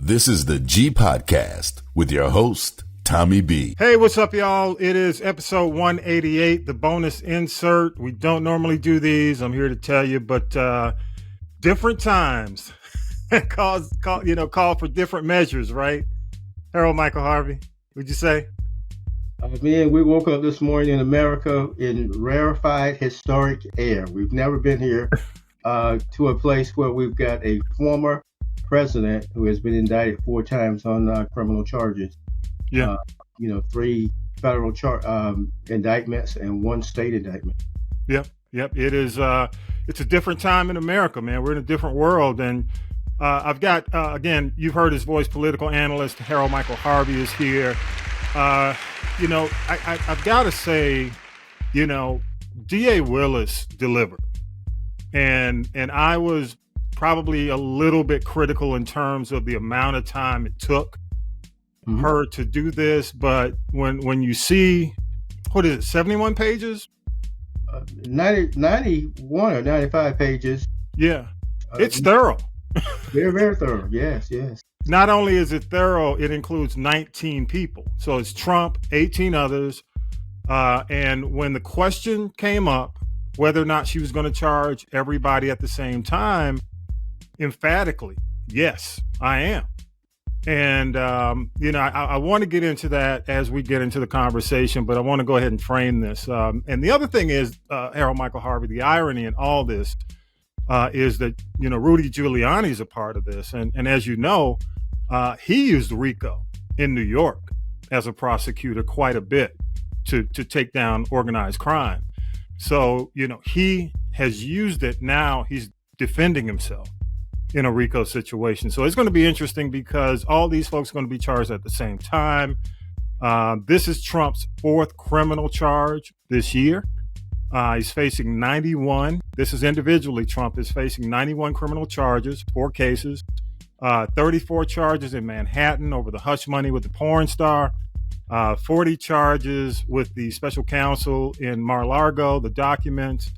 This is the G Podcast with your host, Tommy B. Hey, what's up, y'all? It is episode 188, the bonus insert. We don't normally do these, I'm here to tell you, but different times call for different measures, right? Harold Michael Harvey, would you say? Man, we woke up this morning in America in rarefied, historic air. We've never been here to a place where we've got a former president who has been indicted 4 times on criminal charges. Yeah. 3 federal indictments and 1 state indictment. Yep. It is. It's a different time in America, man. We're in a different world, and I've got again. You've heard his voice. Political analyst Harold Michael Harvey is here. I've got to say, DA Willis delivered, and I was probably a little bit critical in terms of the amount of time it took her to do this. But when you see, what is it, 71 pages? 91 or 95 pages. Yeah, it's thorough. Very, very thorough. Yes. Not only is it thorough, it includes 19 people. So it's Trump, 18 others. And when the question came up, whether or not she was going to charge everybody at the same time, emphatically, yes, I am. And, I want to get into that as we get into the conversation, but I want to go ahead and frame this. And the other thing is, Harold Michael Harvey, the irony in all this is that, Rudy Giuliani is a part of this. And as you know, he used RICO in New York as a prosecutor quite a bit to take down organized crime. So, he has used it. Now he's defending himself in a RICO situation. So it's going to be interesting because all these folks are going to be charged at the same time. This is Trump's 4th criminal charge this year. He's facing 91. This is individually. Trump is facing 91 criminal charges, 4 cases, 34 charges in Manhattan over the hush money with the porn star, 40 charges with the special counsel in MAR-A-LARGO, the documents,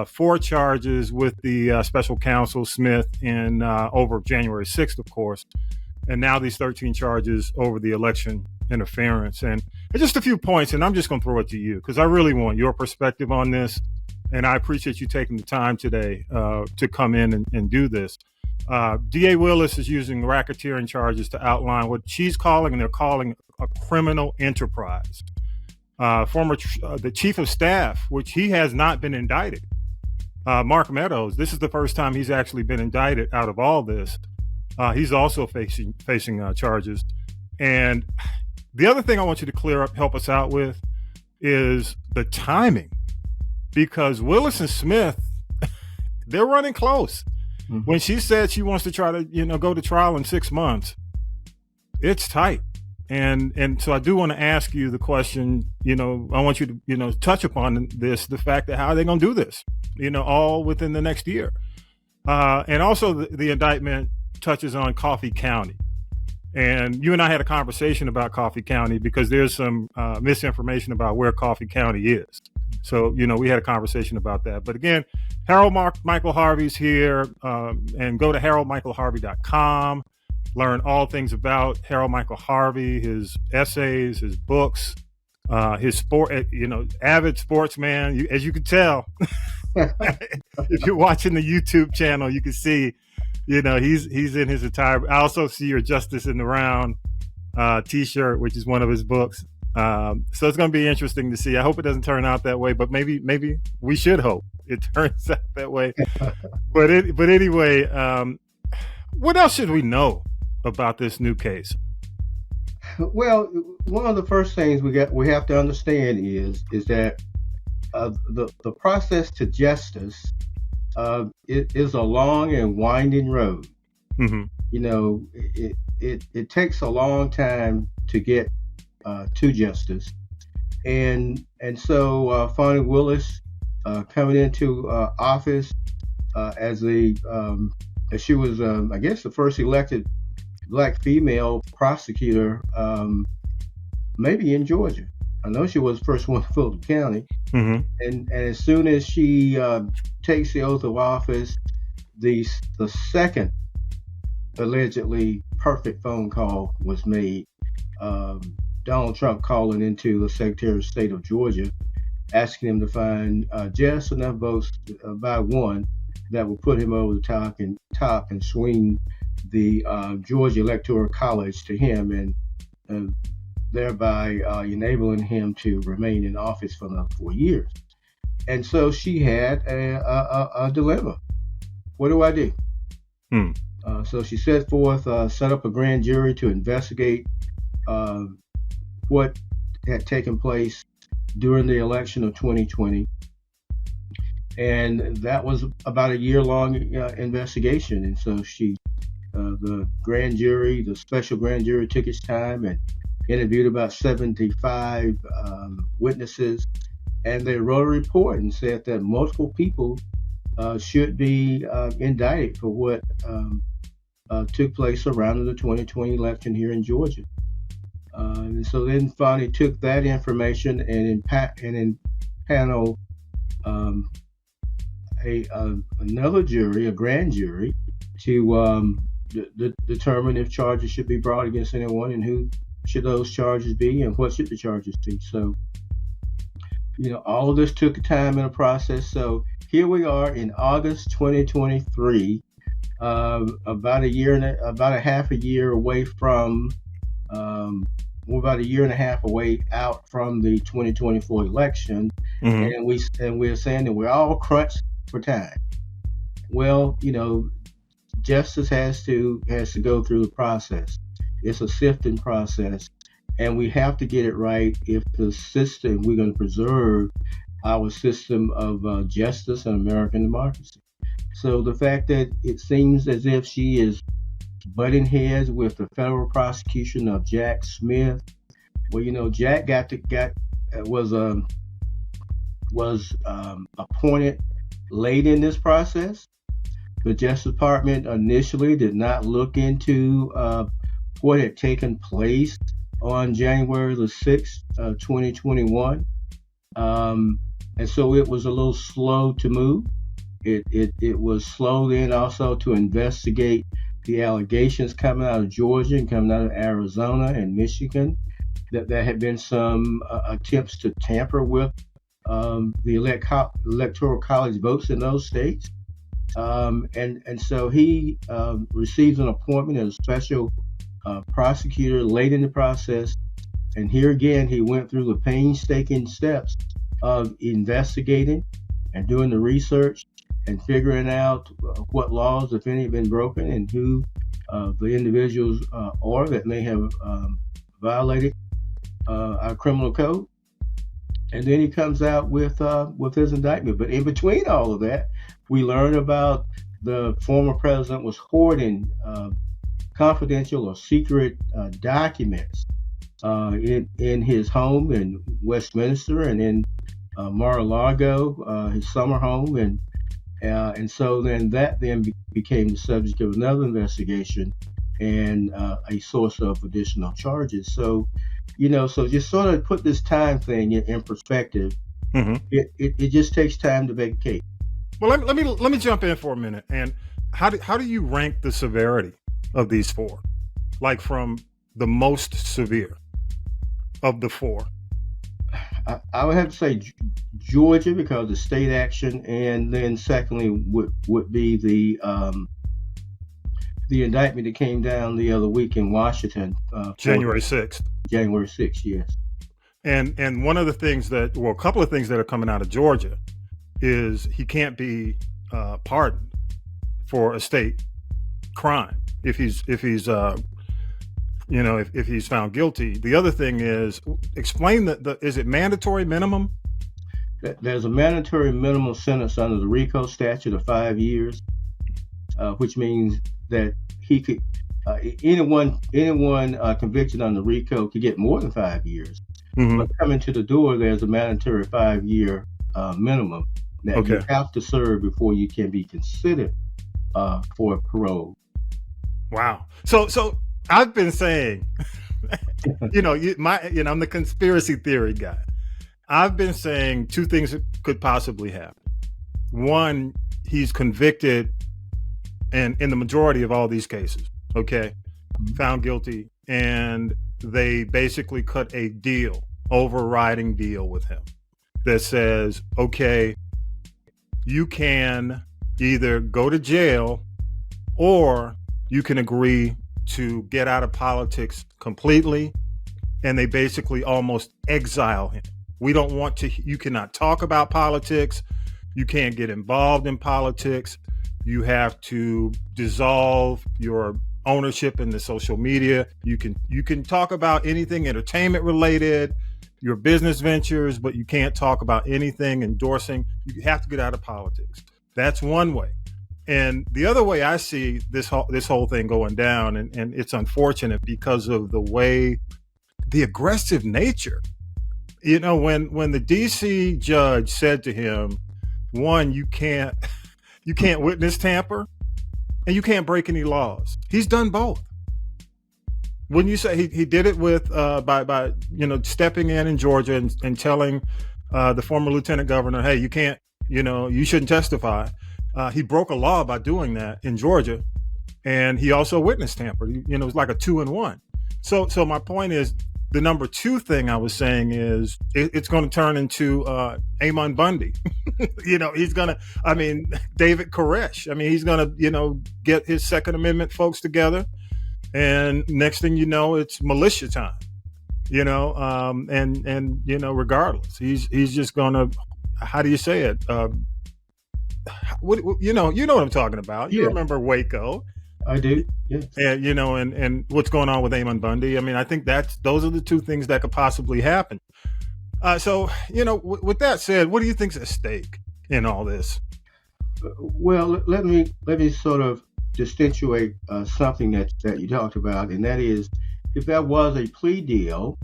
4 charges with the special counsel Smith in over January 6th, of course, and now these 13 charges over the election interference. And just a few points, and I'm just going to throw it to you because I really want your perspective on this, and I appreciate you taking the time today to come in and do this. DA Willis is using racketeering charges to outline what she's calling, and they're calling, a criminal enterprise. The chief of staff, which he has not been indicted, Mark Meadows, this is the first time he's actually been indicted out of all this. He's also facing charges. And the other thing I want you to help us out with is the timing, because Willis and Smith, they're running close. Mm-hmm. When she said she wants to try to, go to trial in 6 months, it's tight. And so I do want to ask you the question, I want you to, touch upon this, the fact that how are they going to do this, all within the next year. And also the indictment touches on Coffee County. And you and I had a conversation about Coffee County because there's some misinformation about where Coffee County is. So, we had a conversation about that. But again, Harold Michael Harvey's here, and go to haroldmichaelharvey.com. Learn all things about Harold Michael Harvey, his essays, his books, his sport, avid sportsman. As you can tell, if you're watching the YouTube channel, you can see, he's in his attire. I also see your Justice in the Round T-shirt, which is one of his books. So it's going to be interesting to see. I hope it doesn't turn out that way, but maybe we should hope it turns out that way. But anyway, what else should we know about this new case? Well, one of the first things we have to understand is that the process to justice it is a long and winding road. Mm-hmm. It takes a long time to get to justice, and so Fonnie Willis coming into office as she was I guess the first elected Black female prosecutor, maybe in Georgia. I know she was the first one in Fulton County. Mm-hmm. And as soon as she takes the oath of office, the second allegedly perfect phone call was made. Donald Trump calling into the Secretary of State of Georgia, asking him to find just enough votes by one that will put him over the top and swing the Georgia Electoral College to him, and thereby enabling him to remain in office for another 4 years. And so she had a dilemma. What do I do? So she set up a grand jury to investigate what had taken place during the election of 2020. And that was about a year-long investigation. And so the special grand jury took its time and interviewed about 75 witnesses. And they wrote a report and said that multiple people should be indicted for what took place around the 2020 election here in Georgia. And so then finally took that information and impaneled another jury, a grand jury, to determine if charges should be brought against anyone and who should those charges be and what should the charges be. So, all of this took time in the process. So here we are in August 2023, about a half a year away from, we're about a year and a half away out from the 2024 election, and we're saying that we're all crunched for time. Well, justice has to go through the process. It's a sifting process, and we have to get it right if we're going to preserve our system of justice and American democracy. So the fact that it seems as if she is butting heads with the federal prosecution of Jack Smith. Well, Jack was appointed late in this process. The Justice Department initially did not look into what had taken place on January the 6th, 2021. And so it was a little slow to move. It was slow then also to investigate the allegations coming out of Georgia and coming out of Arizona and Michigan that there had been some attempts to tamper with the electoral college votes in those states. And so he received an appointment as a special prosecutor late in the process. And here again, he went through the painstaking steps of investigating and doing the research and figuring out what laws, if any, have been broken and who the individuals are that may have violated our criminal code. And then he comes out with his indictment. But in between all of that, we learn about the former president was hoarding confidential or secret documents in his home in Westminster and in MAR-A-LARGO, his summer home, and so then that became the subject of another investigation and a source of additional charges. So, so just sort of put this time thing in perspective. It just takes time to bake a cake. Well, let me jump in for a minute. And how do you rank the severity of these four, like from the most severe of the four? I would have to say Georgia because of state action, and then secondly would be the indictment that came down the other week in Washington. January 6th. January 6th, yes. And one of the things a couple of things that are coming out of Georgia is he can't be pardoned for a state crime if he's found guilty. The other thing is, explain is it mandatory minimum? There's a mandatory minimum sentence under the RICO statute of 5 years, which means that he could anyone convicted under RICO could get more than 5 years. But coming to the door, there's a mandatory 5-year minimum that you have to serve before you can be considered for parole. Wow. So I've been saying, I'm the conspiracy theory guy. I've been saying two things that could possibly happen. One, he's convicted, and in the majority of all these cases, okay? found guilty, and they basically cut a deal, overriding deal with him that says, okay, you can either go to jail or you can agree to get out of politics completely. And they basically almost exile him. We don't want to, you cannot talk about politics. You can't get involved in politics. You have to dissolve your ownership in the social media. You can talk about anything entertainment related, your business ventures, but you can't talk about anything endorsing. You have to get out of politics. That's one way. And the other way I see this whole thing going down, and it's unfortunate because of the way, the aggressive nature. You know, when the DC judge said to him, one, you can't witness tamper, and you can't break any laws. He's done both. Wouldn't you say he did it with by stepping in Georgia and telling the former lieutenant governor, hey, you can't, you shouldn't testify. He broke a law by doing that in Georgia, and he also witness tampered. It was like a 2-in-1. So my point is, the number two thing I was saying is it's going to turn into Amon Bundy. He's going to, David Koresh. He's going to, get his Second Amendment folks together. And next thing you know, it's militia time, regardless, he's just going to, how do you say it? You know what I'm talking about. You remember Waco. I do. Yeah. And what's going on with Amon Bundy. I think those are the two things that could possibly happen. So, with that said, what do you think's at stake in all this? Well, let me sort of distinguish something that you talked about, and that is, if that was a plea deal,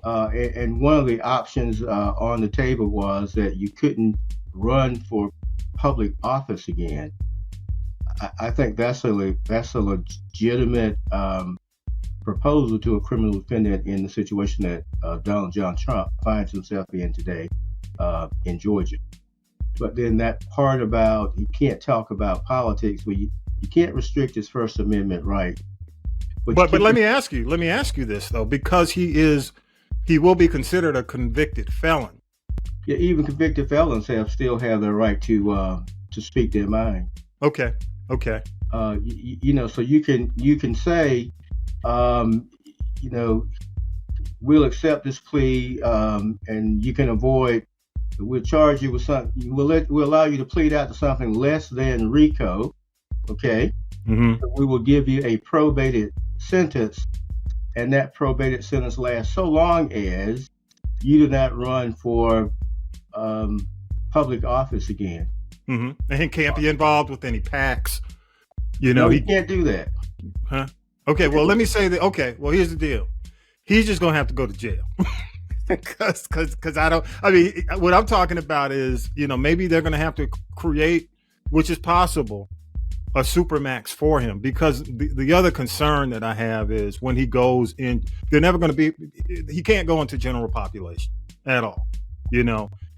and one of the options on the table was that you couldn't run for public office again, I think that's a legitimate proposal to a criminal defendant in the situation that Donald John Trump finds himself in today in Georgia. But then that part about you can't talk about politics, well, you can't restrict his First Amendment right. But let me ask you this though, because he will be considered a convicted felon. Yeah, even convicted felons still have the right to speak their mind. Okay. So you can say, we'll accept this plea, and you can avoid. We'll charge you with something. We'll allow you to plead out to something less than RICO. Okay. Mm-hmm. So we will give you a probated sentence, and that probated sentence lasts so long as you do not run for public office again. Mm-hmm. And he can't be involved with any PACs. No, he can't do that. Huh? Okay, well, let me say that. Okay, well, here's the deal. He's just going to have to go to jail. Because what I'm talking about is, maybe they're going to have to create, which is possible, a supermax for him. Because the other concern that I have is when he goes in, he can't go into general population at all.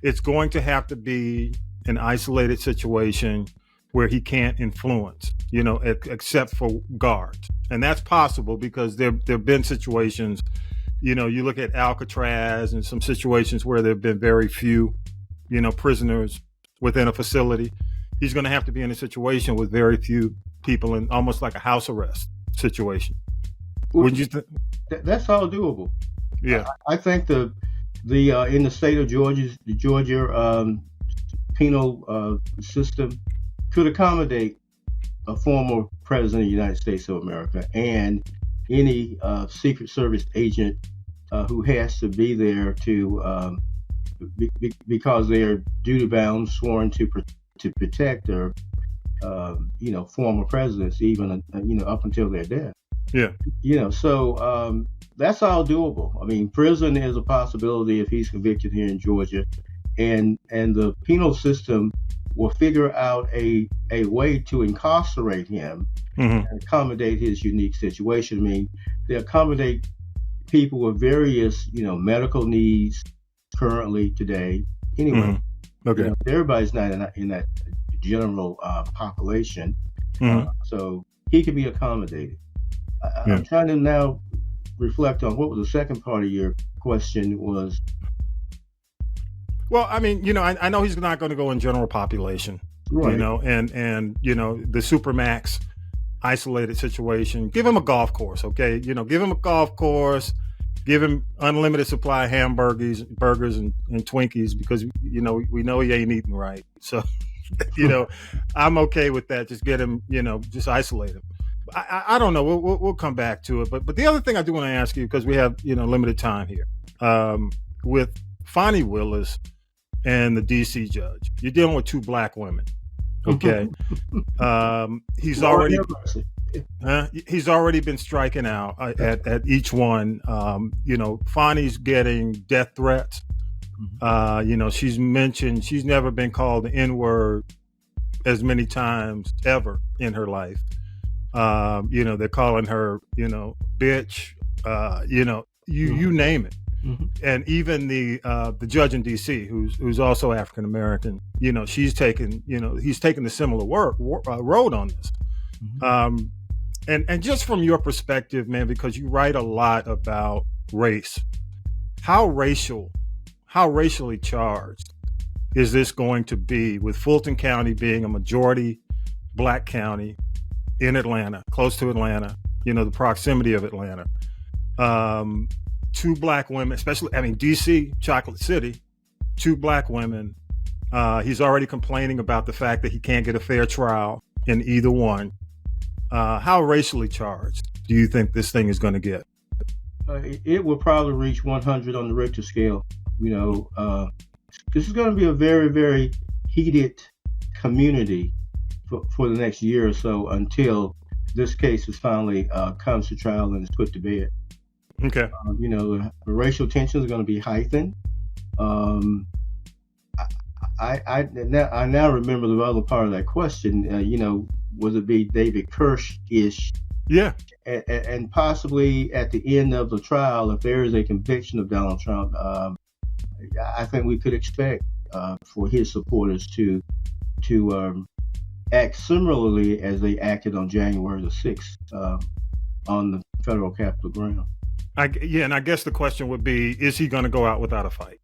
It's going to have to be an isolated situation where he can't influence, except for guards. And that's possible because there have been situations, you look at Alcatraz and some situations where there have been very few, prisoners within a facility. He's going to have to be in a situation with very few people, in almost like a house arrest situation. Wouldn't you think? That's all doable. Yeah. I think the in the state of Georgia, the Georgia penal system could accommodate a former president of the United States of America and any Secret Service agent who has to be there to because they are duty bound, sworn to protect their former presidents, even up until their death. Yeah. So that's all doable. Prison is a possibility if he's convicted here in Georgia, and the penal system will figure out a way to incarcerate him and accommodate his unique situation. They accommodate people with various, medical needs currently today. Anyway, okay. Everybody's not in that general population, so he can be accommodated. I'm trying to now reflect on what was the second part of your question was. Well, I mean, I know he's not going to go in general population, Right. and the Supermax isolated situation. Give him a golf course, okay? Give him a golf course. Give him unlimited supply of burgers and Twinkies, because we know he ain't eating right. So, I'm okay with that. Just get him, just isolate him. I don't know. We'll come back to it. But the other thing I do want to ask you, because we have limited time here, with Fani Willis and the DC judge, you're dealing with two black women. Okay. He's already been striking out at each one. Fani's getting death threats. She's mentioned she's never been called the N-word as many times ever in her life. They're calling her, bitch, you name it. Mm-hmm. And even the judge in DC, who's also African American, he's taken the similar road on this. Mm-hmm. And just from your perspective, man, because you write a lot about race, how racially charged is this going to be, with Fulton County being a majority black county in Atlanta, close to Atlanta, the proximity of Atlanta? Two black women, especially, DC, Chocolate City, two black women. He's already complaining about the fact that he can't get a fair trial in either one. How racially charged do you think this thing is going to get? It will probably reach 100 on the Richter scale. This is going to be a very, very heated community for the next year or so, until this case is finally comes to trial and is put to bed. Okay. The racial tensions are going to be heightened. I now remember the other part of that question. Was it be David Kirsch-ish? Yeah. And possibly at the end of the trial, if there is a conviction of Donald Trump, I think we could expect for his supporters to act similarly as they acted on January the 6th on the federal Capitol ground. And I guess the question would be, is he going to go out without a fight?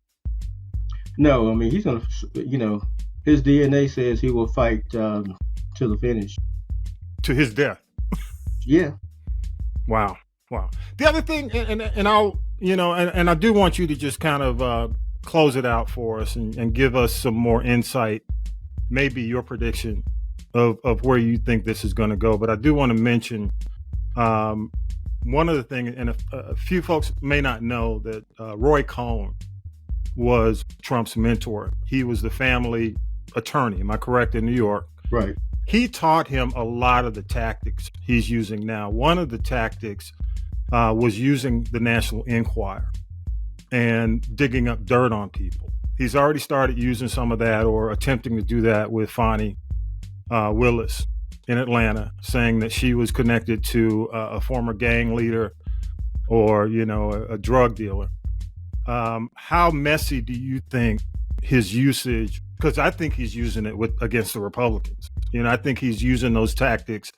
No, he's going to, his DNA says he will fight to the finish. To his death? Yeah. Wow. The other thing, and I'll, and I do want you to just kind of close it out for us and give us some more insight, maybe your prediction of where you think this is going to go. But I do want to mention one of the things, and a few folks may not know, that Roy Cohn was Trump's mentor. He was the family attorney, am I correct, in New York? Right. He taught him a lot of the tactics he's using now. One of the tactics was using the National Enquirer and digging up dirt on people. He's already started using some of that, or attempting to do that, with Fani Willis in Atlanta, saying that she was connected to a former gang leader or, a drug dealer. How messy do you think his usage, because I think he's using it against the Republicans. I think he's using those tactics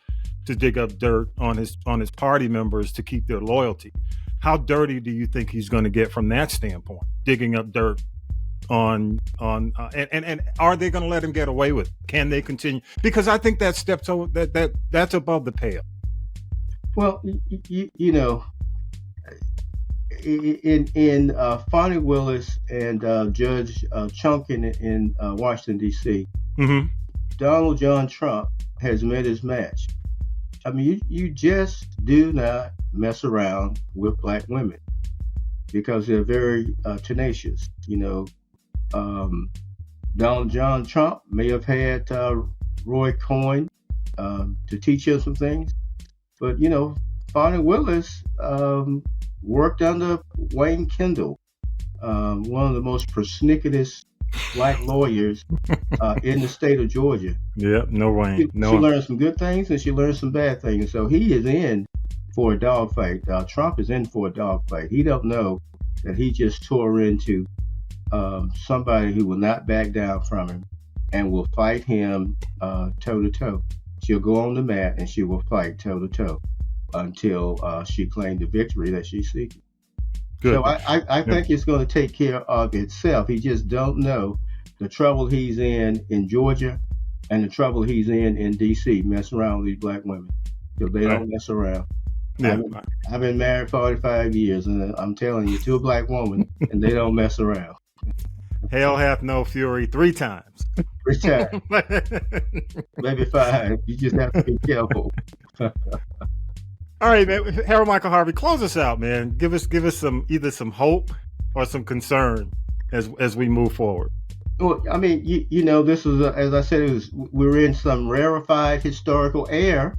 to dig up dirt on his party members to keep their loyalty. How dirty do you think he's going to get from that standpoint, digging up dirt on and are they going to let him get away with it? Can they continue? Because I think that steps over that's above the pale. Well, in Fani Willis and Judge Chunkin in Washington D.C., mm-hmm. Donald John Trump has met his match. You just do not mess around with black women, because they're very tenacious. Donald John Trump may have had Roy Cohn to teach him some things, but Fani Willis worked under Wayne Kendall, one of the most persnicketous black lawyers in the state of Georgia. Yeah, no Wayne. She learned some good things and she learned some bad things. So he is in for a dogfight. Trump is in for a dogfight. He don't know that he just tore into somebody who will not back down from him and will fight him toe to toe. She'll go on the mat and she will fight toe to toe. until she claimed the victory that she's seeking. Good. So I think it's going to take care of itself. He just don't know the trouble he's in Georgia and the trouble he's in D.C. messing around with these black women. So they don't mess around. Yeah. I've been married 45 years, and I'm telling you, to a black woman, and they don't mess around. Hell hath no fury 3 times. 3 times. Maybe 5. You just have to be careful. All right, man. Harold Michael Harvey, close us out, man. Give us either some hope or some concern as we move forward. Well, I mean, you know, this is as I said, we're in some rarefied historical air.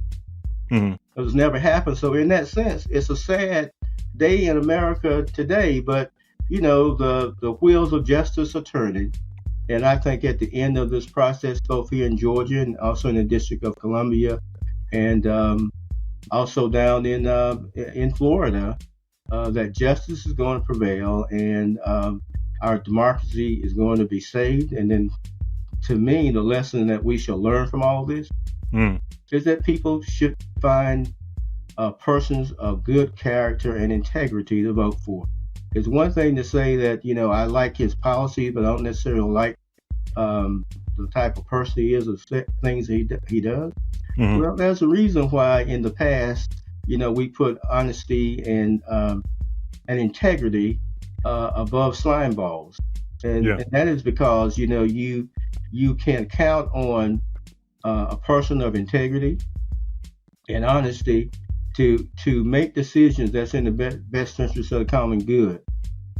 Mm-hmm. It was never happened. So in that sense, it's a sad day in America today. But you know, the wheels of justice are turning, and I think at the end of this process, both here in Georgia and also in the District of Columbia, and also down in Florida, that justice is going to prevail, and our democracy is going to be saved. And then, to me, the lesson that we shall learn from all this is that people should find persons of good character and integrity to vote for. It's one thing to say that, you know, I like his policies, but I don't necessarily like the type of person he is or things he does. Mm-hmm. Well, there's a reason why in the past, you know, we put honesty and integrity above slime balls. And that is because, you know, you can count on a person of integrity and honesty to make decisions that's in the best interest of the common good.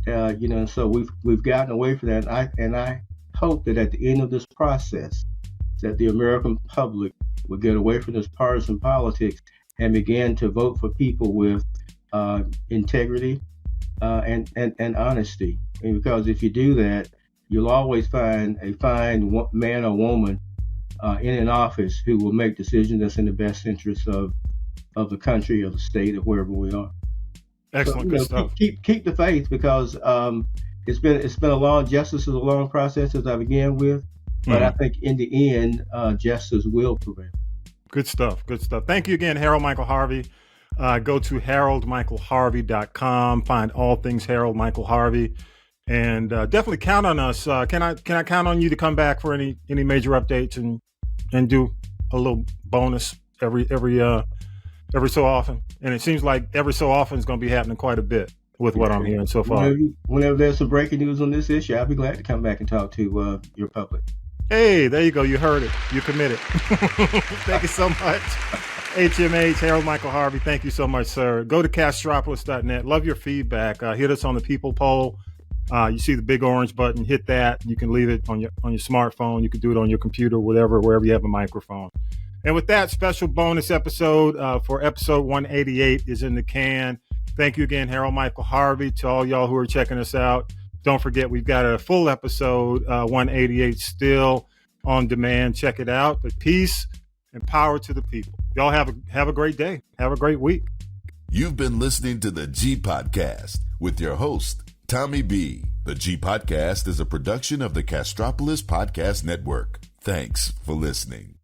You know, so we've gotten away from that. And I hope that at the end of this process, that the American public will get away from this partisan politics and begin to vote for people with integrity and honesty. And because if you do that, you'll always find a fine man or woman in an office who will make decisions that's in the best interest of the country or the state or wherever we are. Excellent, good stuff. Keep the faith, because it's been a long, justice is a long process, as I began with, but I think in the end, justice will prevail. Good stuff. Thank you again, Harold Michael Harvey. Go to haroldmichaelharvey.com. Find all things Harold Michael Harvey, and definitely count on us. Can I count on you to come back for any major updates and do a little bonus every so often? And it seems like every so often is going to be happening quite a bit with what I'm hearing so far. Whenever there's some breaking news on this issue, I'll be glad to come back and talk to your public. Hey, there you go. You heard it. You committed. Thank you so much. HMH, Harold Michael Harvey, thank you so much, sir. Go to castropolis.net. Love your feedback. Hit us on the People Poll. You see the big orange button. Hit that. You can leave it on your smartphone. You can do it on your computer, wherever you have a microphone. And with that, special bonus episode for episode 188 is in the can. Thank you again, Harold Michael Harvey. To all y'all who are checking us out, don't forget we've got a full episode 188 still on demand. Check it out. But peace and power to the people. Y'all have a great day. Have a great week. You've been listening to the G Podcast with your host, Tommy B. The G Podcast is a production of the Castropolis Podcast Network. Thanks for listening.